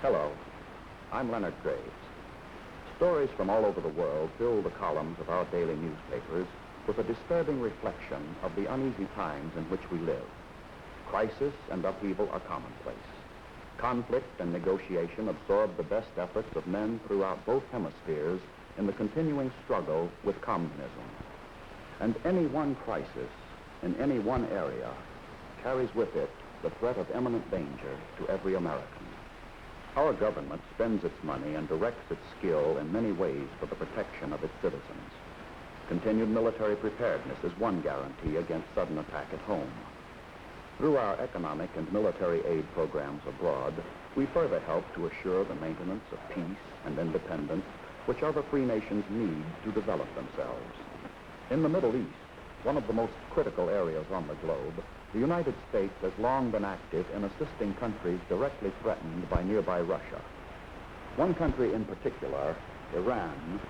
Hello, I'm Leonard Graves. Stories from all over the world fill the columns of our daily newspapers with a disturbing reflection of the uneasy times in which we live. Crisis and upheaval are commonplace. Conflict and negotiation absorb the best efforts of men throughout both hemispheres in the continuing struggle with communism. And any one crisis in any one area carries with it the threat of imminent danger to every American. Our government spends its money and directs its skill in many ways for the protection of its citizens. Continued military preparedness is one guarantee against sudden attack at home. Through our economic and military aid programs abroad, we further help to assure the maintenance of peace and independence which other free nations need to develop themselves. In the Middle East, one of the most critical areas on the globe, the United States has long been active in assisting countries directly threatened by nearby Russia. One country in particular, Iran,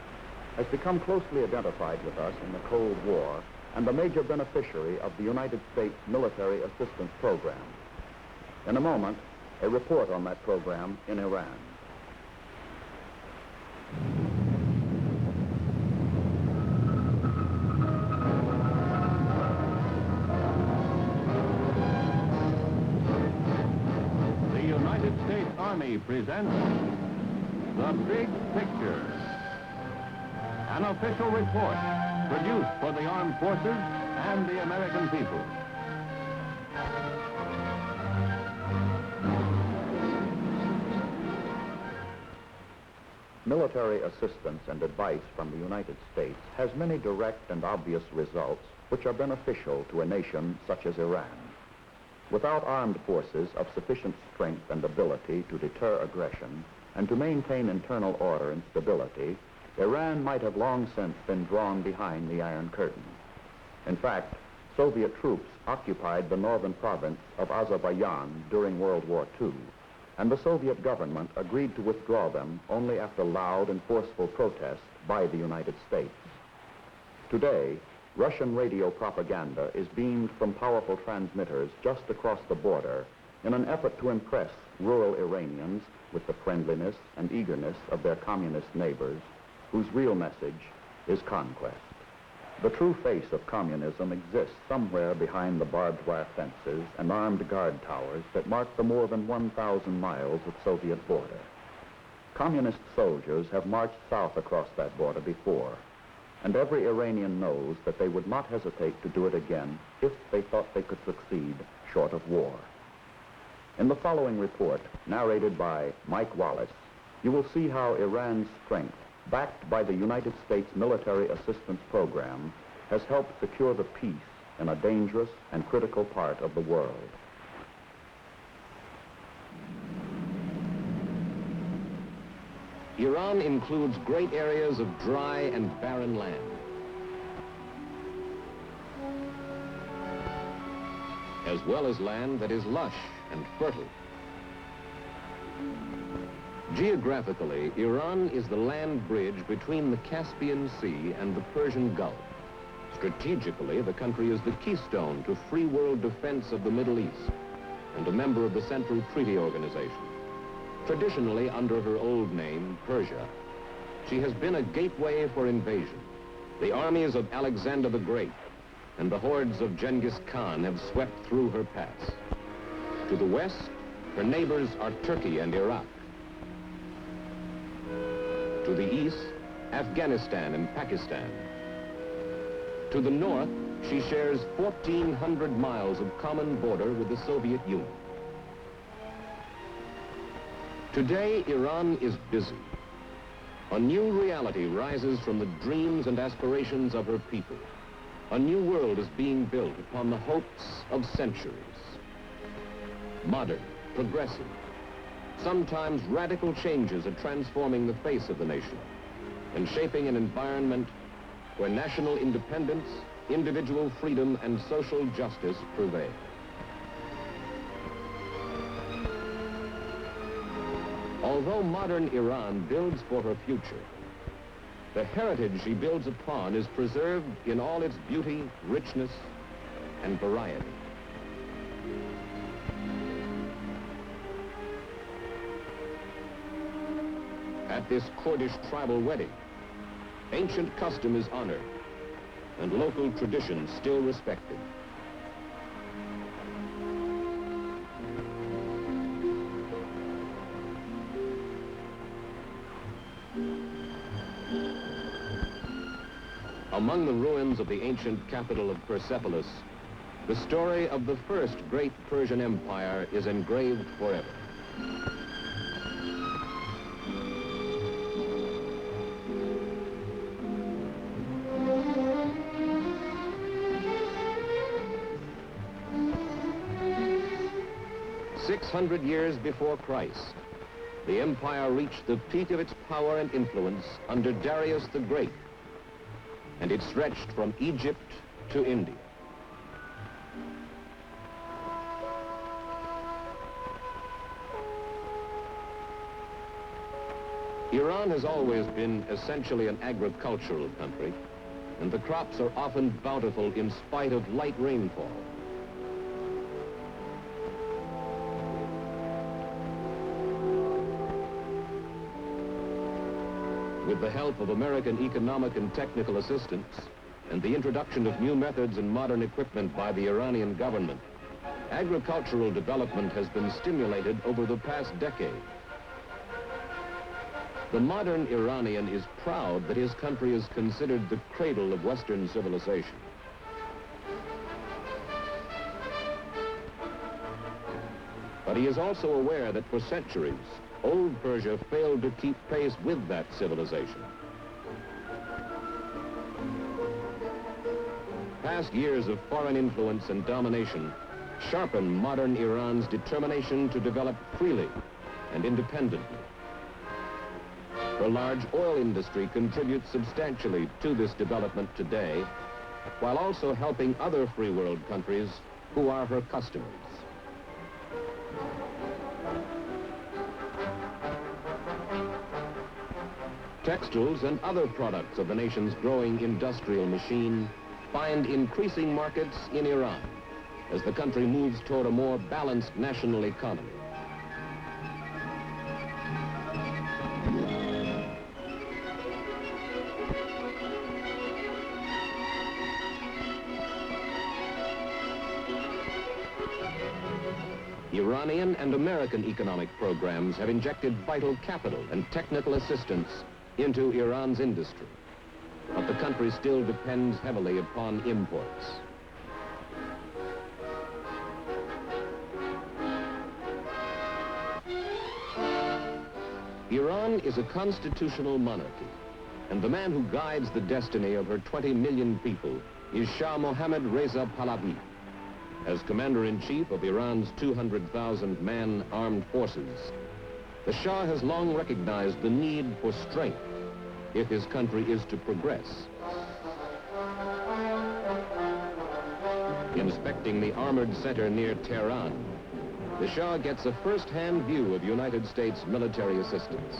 has become closely identified with us in the Cold War and a major beneficiary of the United States military assistance program. In a moment, a report on that program in Iran. Army presents The Big Picture, an official report produced for the armed forces and the American people. Military assistance and advice from the United States has many direct and obvious results which are beneficial to a nation such as Iran. Without armed forces of sufficient strength and ability to deter aggression and to maintain internal order and stability, Iran might have long since been drawn behind the Iron Curtain. In fact, Soviet troops occupied the northern province of Azerbaijan during World War II, and the Soviet government agreed to withdraw them only after loud and forceful protest by the United States. Today, Russian radio propaganda is beamed from powerful transmitters just across the border in an effort to impress rural Iranians with the friendliness and eagerness of their communist neighbors, whose real message is conquest. The true face of communism exists somewhere behind the barbed wire fences and armed guard towers that mark the more than 1,000 miles of Soviet border. Communist soldiers have marched south across that border before, and every Iranian knows that they would not hesitate to do it again if they thought they could succeed short of war. In the following report, narrated by Mike Wallace, you will see how Iran's strength, backed by the United States military assistance program, has helped secure the peace in a dangerous and critical part of the world. Iran includes great areas of dry and barren land. As well as land that is lush and fertile. Geographically, Iran is the land bridge between the Caspian Sea and the Persian Gulf. Strategically, the country is the keystone to free world defense of the Middle East and a member of the Central Treaty Organization. Traditionally under her old name, Persia, she has been a gateway for invasion. The armies of Alexander the Great and the hordes of Genghis Khan have swept through her pass. To the west, her neighbors are Turkey and Iraq. To the east, Afghanistan and Pakistan. To the north, she shares 1,400 miles of common border with the Soviet Union. Today, Iran is busy. A new reality rises from the dreams and aspirations of her people. A new world is being built upon the hopes of centuries. Modern, progressive, sometimes radical changes are transforming the face of the nation and shaping an environment where national independence, individual freedom, and social justice prevail. Although modern Iran builds for her future, the heritage she builds upon is preserved in all its beauty, richness, and variety. At this Kurdish tribal wedding, ancient custom is honored and local tradition still respected. Among the ruins of the ancient capital of Persepolis, the story of the first great Persian empire is engraved forever. Years before Christ, the empire reached the peak of its power and influence under Darius the Great, and it stretched from Egypt to India. Iran has always been essentially an agricultural country, and the crops are often bountiful in spite of light rainfall. With the help of American economic and technical assistance and the introduction of new methods and modern equipment by the Iranian government, agricultural development has been stimulated over the past decade. The modern Iranian is proud that his country is considered the cradle of Western civilization. But he is also aware that for centuries, Old Persia failed to keep pace with that civilization. Past years of foreign influence and domination sharpen modern Iran's determination to develop freely and independently. The large oil industry contributes substantially to this development today, while also helping other free world countries who are her customers. Textiles and other products of the nation's growing industrial machine find increasing markets in Iran as the country moves toward a more balanced national economy. Iranian and American economic programs have injected vital capital and technical assistance into Iran's industry, but the country still depends heavily upon imports. Iran is a constitutional monarchy, and the man who guides the destiny of her 20 million people is Shah Mohammad Reza Pahlavi. As commander-in-chief of Iran's 200,000-man armed forces, the Shah has long recognized the need for strength if his country is to progress. Inspecting the armored center near Tehran, the Shah gets a first-hand view of United States military assistance.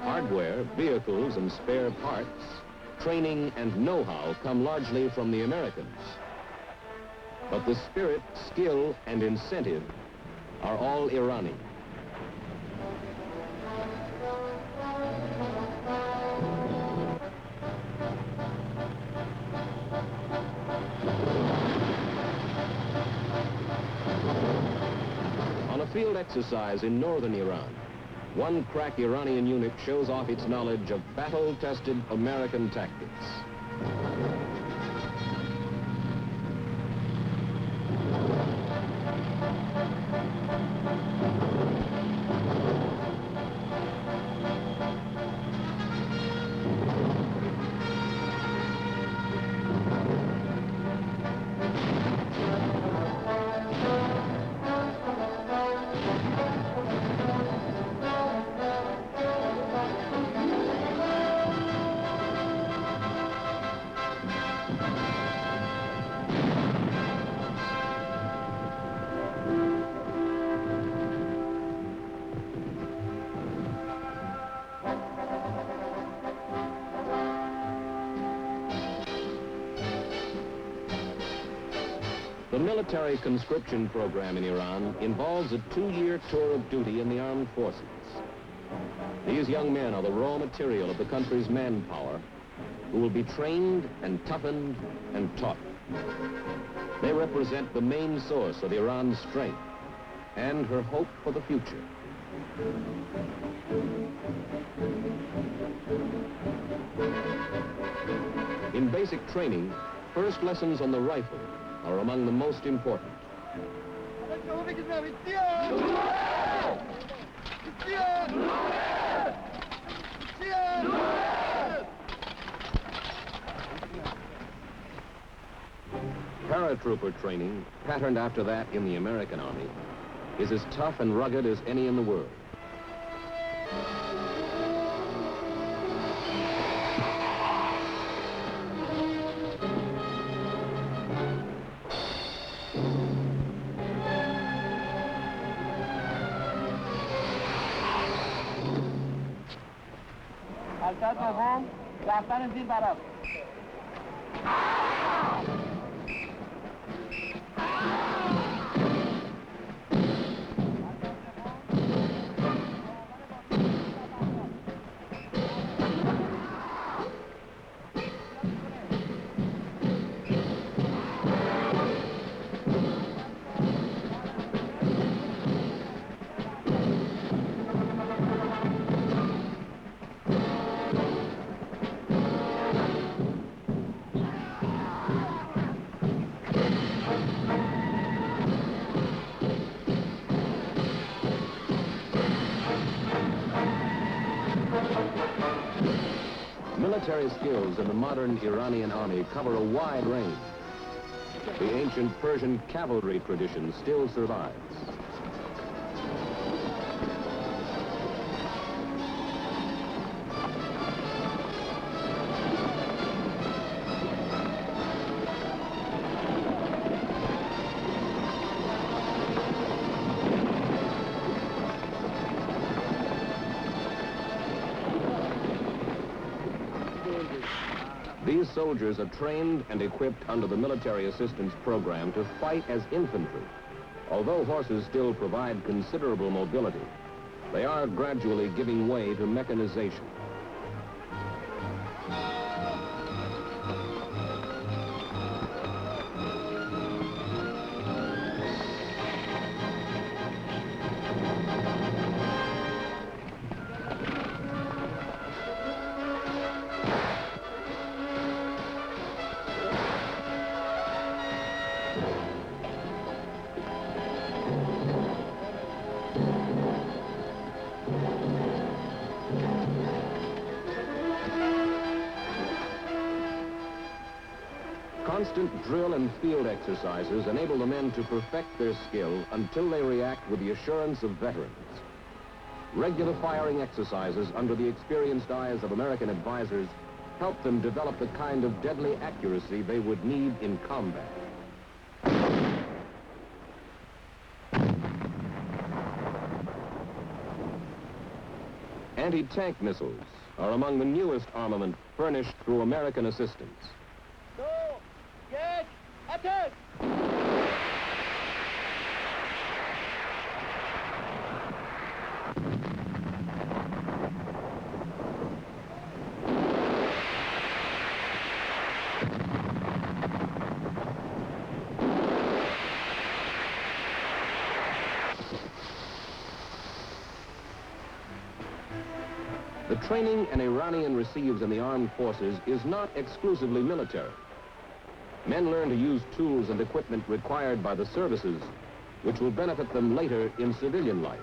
Hardware, vehicles, and spare parts, training, and know-how come largely from the Americans. But the spirit, skill, and incentive are all Iranian. On a field exercise in northern Iran, one crack Iranian unit shows off its knowledge of battle-tested American tactics. The military conscription program in Iran involves a 2-year tour of duty in the armed forces. These young men are the raw material of the country's manpower, who will be trained and toughened and taught. They represent the main source of Iran's strength and her hope for the future. In basic training, first lessons on the rifle are among the most important. Paratrooper training, patterned after that in the American Army, is as tough and rugged as any in the world. Military skills in the modern Iranian army cover a wide range. The ancient Persian cavalry tradition still survives. These soldiers are trained and equipped under the Military Assistance Program to fight as infantry. Although horses still provide considerable mobility, they are gradually giving way to mechanization. Constant drill and field exercises enable the men to perfect their skill until they react with the assurance of veterans. Regular firing exercises under the experienced eyes of American advisors help them develop the kind of deadly accuracy they would need in combat. Anti-tank missiles are among the newest armament furnished through American assistance. Get attack! The training an Iranian receives in the armed forces is not exclusively military. Men learn to use tools and equipment required by the services, which will benefit them later in civilian life.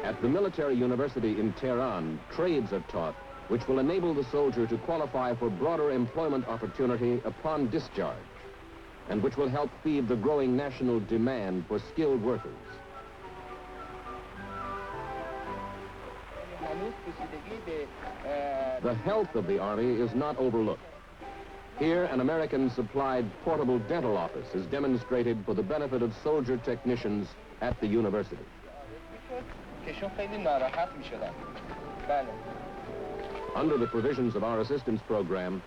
At the military university in Tehran, trades are taught, which will enable the soldier to qualify for broader employment opportunity upon discharge, and which will help feed the growing national demand for skilled workers. The health of the Army is not overlooked. Here, an American-supplied portable dental office is demonstrated for the benefit of soldier technicians at the university. Under the provisions of our assistance program,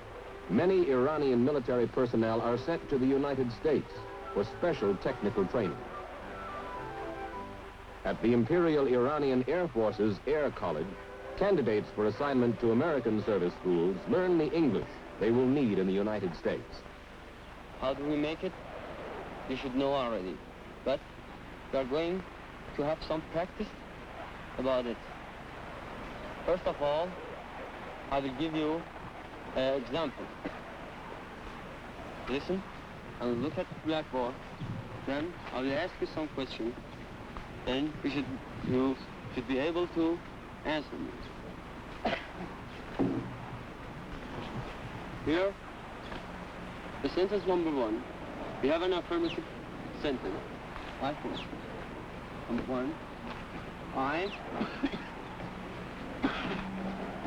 many Iranian military personnel are sent to the United States for special technical training. At the Imperial Iranian Air Force's Air College, candidates for assignment to American service schools learn the English they will need in the United States. How do we make it? You should know already. But we are going to have some practice about it. First of all, I will give you an example. Listen and look at the blackboard. Then I will ask you some questions. Then you should be able to answer me. Here, the sentence number 1, we have an affirmative sentence. Like this. Number 1, I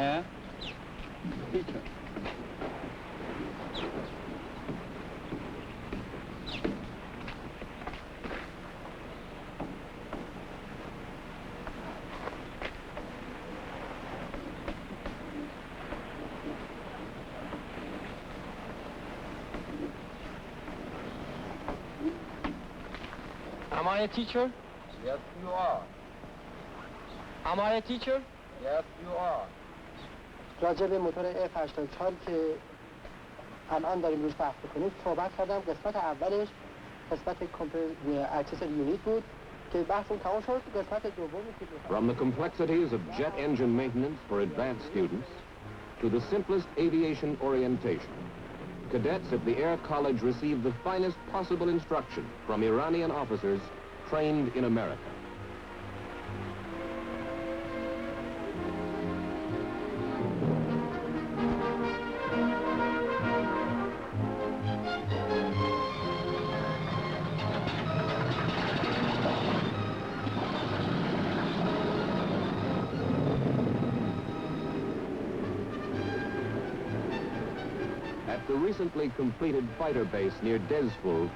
a teacher. Am I a teacher? Yes, you are. Am I a teacher? Yes, you are. راجع به موتور F84 که الان داریم روش بحث می‌کنیم صحبت کردم. قسمت اولش قسمت اکسسوری یونیت بود که بحثمون تمام شد. قسمت دومی که From the complexities of jet engine maintenance for advanced students to the simplest aviation orientation, cadets at the Air College receive the finest possible instruction from Iranian officers trained in America. At the recently completed fighter base near Dezful,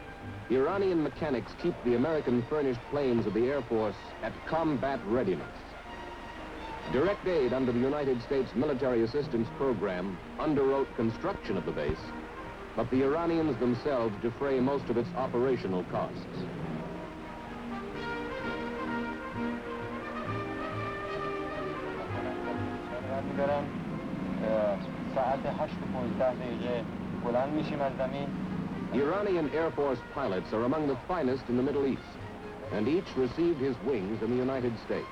Iranian mechanics keep the American furnished planes of the Air Force at combat readiness. Direct aid under the United States Military Assistance Program underwrote construction of the base, but the Iranians themselves defray most of its operational costs. Iranian Air Force pilots are among the finest in the Middle East, and each received his wings in the United States.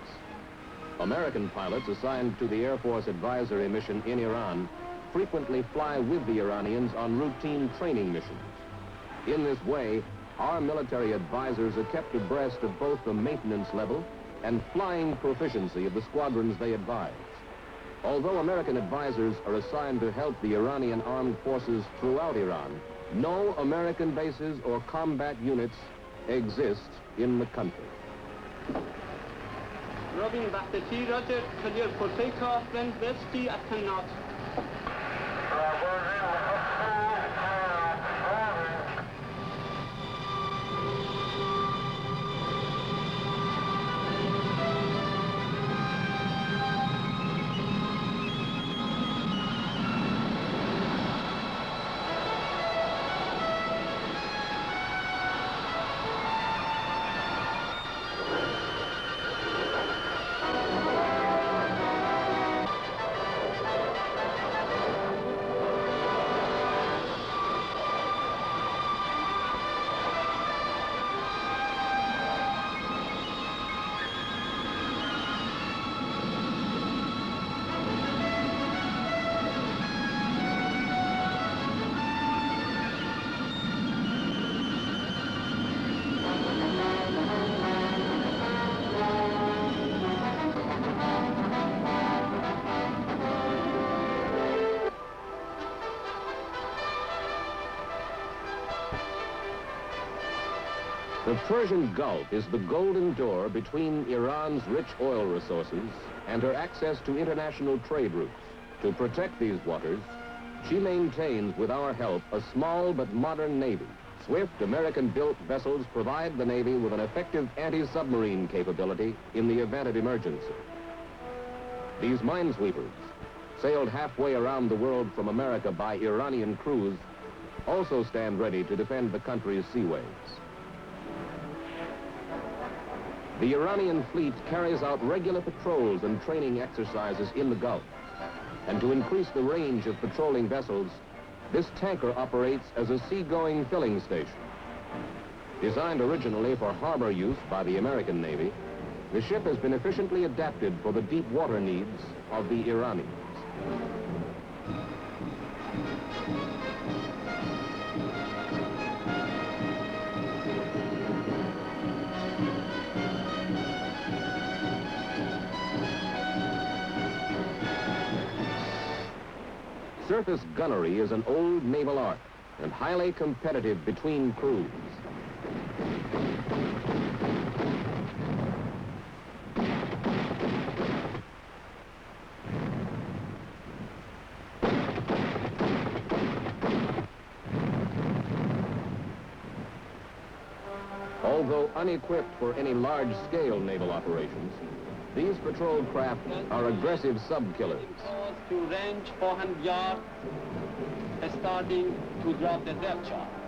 American pilots assigned to the Air Force advisory mission in Iran frequently fly with the Iranians on routine training missions. In this way, our military advisors are kept abreast of both the maintenance level and flying proficiency of the squadrons they advise. Although American advisors are assigned to help the Iranian armed forces throughout Iran, no American bases or combat units exist in the country. Robin Bachtetti, Roger, clear for takeoff, then Betsy at 10 knots. The Persian Gulf is the golden door between Iran's rich oil resources and her access to international trade routes. To protect these waters, she maintains, with our help, a small but modern navy. Swift American-built vessels provide the Navy with an effective anti-submarine capability in the event of emergency. These minesweepers, sailed halfway around the world from America by Iranian crews, also stand ready to defend the country's seaways. The Iranian fleet carries out regular patrols and training exercises in the Gulf. And to increase the range of patrolling vessels, this tanker operates as a seagoing filling station. Designed originally for harbor use by the American Navy, the ship has been efficiently adapted for the deep water needs of the Iranians. Surface gunnery is an old naval art and highly competitive between crews. Although unequipped for any large-scale naval operations, these patrol craft are aggressive sub-killers. To range 400 yards, starting to drop the depth charge.